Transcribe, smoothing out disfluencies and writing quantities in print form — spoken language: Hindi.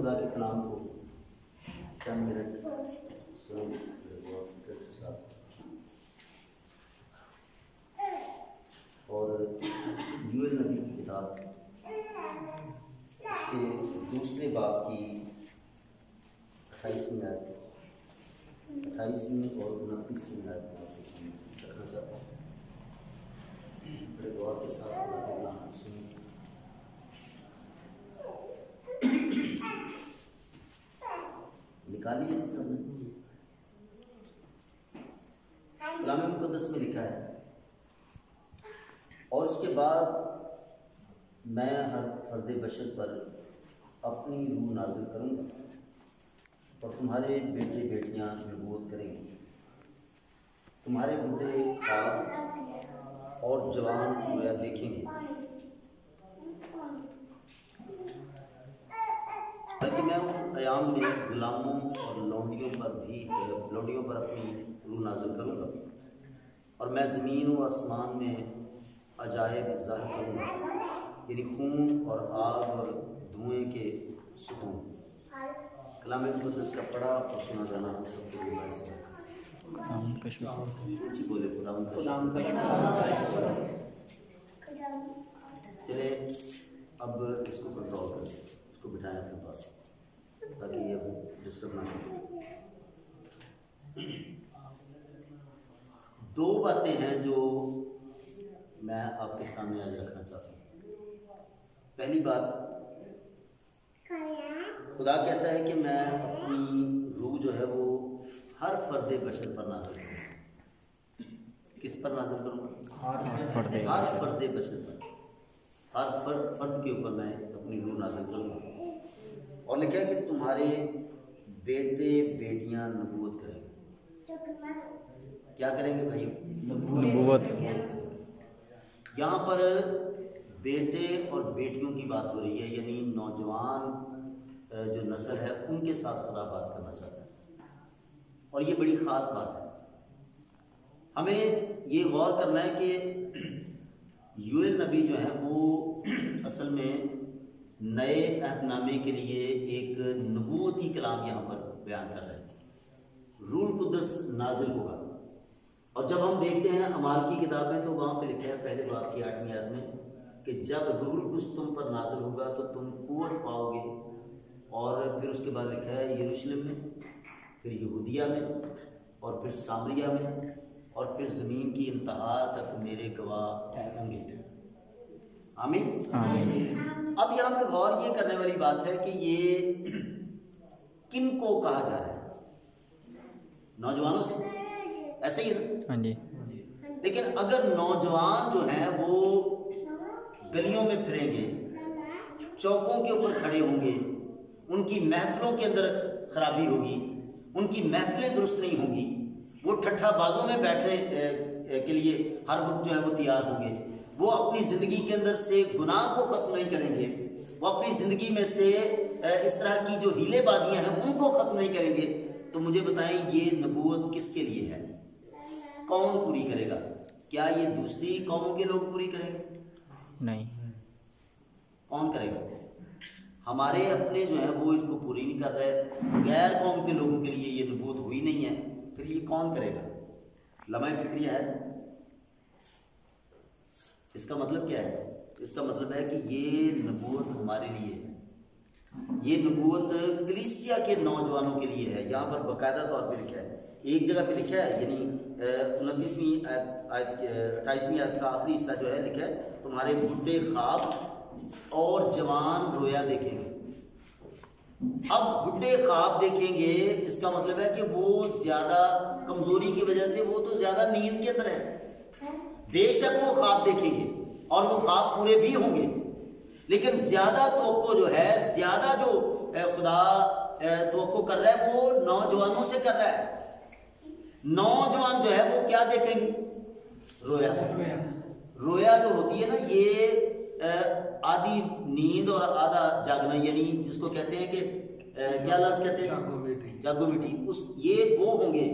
खुदा के कलाम को चंद मिनट सुनो। और यूएल नबी की किताब उसके दूसरे बाब की 28वीं आयत, 28वीं और 29वीं आयत में आपके सामने रखना चाहता हूँ। बड़े गौर के साथ कलाम सुनिए। निकालिए जी सबने। कलाम मुक़द्दस में लिखा है, और उसके बाद मैं हर फर्द बशर पर अपनी रूह नाज़िल करूँगा और तुम्हारे बेटे बेटियाँ नबूवत करेंगे। तुम्हारे बूढ़े ख्वाब और जवान रोया देखेंगे। बल्कि मैं उस क़याम में गुलामों और लौंडियों पर अपनी रूह नाज़िल करूँगा और मैं ज़मीन व आसमान में अजायब ज़ाहिर करूँगा, यानी खून और आग और धुएँ के सुकून। कलाम मुक़द्दस का पढ़ा और सुना जाना हम सबके लिए बाइस है। जी बोले चले अब इसको कंट्रोल करें, इसको बिठाएं अपने पास ताकि ये डिस्टर्ब ना करें। दो बातें हैं जो मैं आपके सामने आज रखना चाहता हूँ। पहली बात, खुदा कहता है कि मैं अपनी रूह जो है वो हर फर्द बशर पर नाज़िल करूँगा। किस पर नाज़िल करूँगा? हर फर्द बशर पर, हर फर्द के ऊपर मैं अपनी रूह नाज़िल करूँगा। और लिखा है कि तुम्हारे बेटे बेटियाँ नबूवत करेंगे। क्या करेंगे भाई? नबूवत। यहाँ पर बेटे और बेटियों की बात हो रही है, यानी नौजवान जो नस्ल है उनके साथ खुदा बात करना चाहता है। और ये बड़ी ख़ास बात है। हमें ये गौर करना है कि यूएल नबी जो है वो असल में नए अहदनामे के लिए एक नबूवती कलाम यहाँ पर बयान कर रहे हैं। रूह कुद्दस नाजिल होगा। और जब हम देखते हैं अमाल की किताब में तो वहाँ पे लिखा है पहले बाब की 8वीं आयत में कि जब रूह कुद्दस तुम पर नाजिल होगा तो तुम कुव्वत पाओगे। और फिर उसके बाद लिखा है यरूशलेम में, फिर यहूदिया में, और फिर सामरिया में, और फिर ज़मीन की इंतहा तक मेरे गवाह होंगे। आमीन। अब यहाँ पे गौर ये करने वाली बात है कि ये किन को कहा जा रहा है? नौजवानों से, ऐसे ही है ना? हाँ जी। लेकिन अगर नौजवान जो हैं वो गलियों में फिरेंगे, चौकों के ऊपर खड़े होंगे, उनकी महफिलों के अंदर खराबी होगी, उनकी महफिलें दुरुस्त नहीं होंगी, वो ठट्ठा बाजों में बैठने के लिए हर वक्त जो है वो तैयार होंगे, वो अपनी ज़िंदगी के अंदर से गुनाह को ख़त्म नहीं करेंगे, वो अपनी ज़िंदगी में से इस तरह की जो हीलेबाजियाँ हैं उनको ख़त्म नहीं करेंगे, तो मुझे बताएं ये नबूवत किसके लिए है? कौन पूरी करेगा? क्या ये दूसरी कौमों के लोग पूरी करेंगे? नहीं। कौन करेगा? हमारे अपने जो है वो इसको पूरी नहीं कर रहे, गैर कौम के लोगों के लिए ये नबूवत हुई नहीं है, फिर ये कौन करेगा? लम्हा फिक्रिया है। इसका मतलब क्या है? इसका मतलब है कि ये नबूवत हमारे लिए है, ये नबूवत कलीसिया के नौजवानों के लिए है। यहाँ पर बाकायदा तौर पर लिखा है, एक जगह पे लिखा है, यानी 29वीं आयत 28वीं आयत का आखिरी हिस्सा जो है लिखा है तुम्हारे बुढ़े ख्वाब और जवान रोया देखेंगे। अब बुढ़े ख्वाब देखेंगे, इसका मतलब है कि वो ज्यादा कमजोरी की वजह से वो तो ज्यादा नींद के अंदर है। बेशक वो ख्वाब देखेंगे और वो ख्वाब पूरे भी होंगे, लेकिन ज्यादा तवक्को जो है, ज्यादा जो खुदा तवक्को कर रहा है वो नौजवानों से कर रहा है। नौजवान जो है वो क्या देखेंगे? रोया। रोया जो होती है ना, ये आधी नींद और आधा जागना, यानी जिसको कहते हैं कि क्या लफ्ज कहते हैं? जागो मीठी। उस ये वो होंगे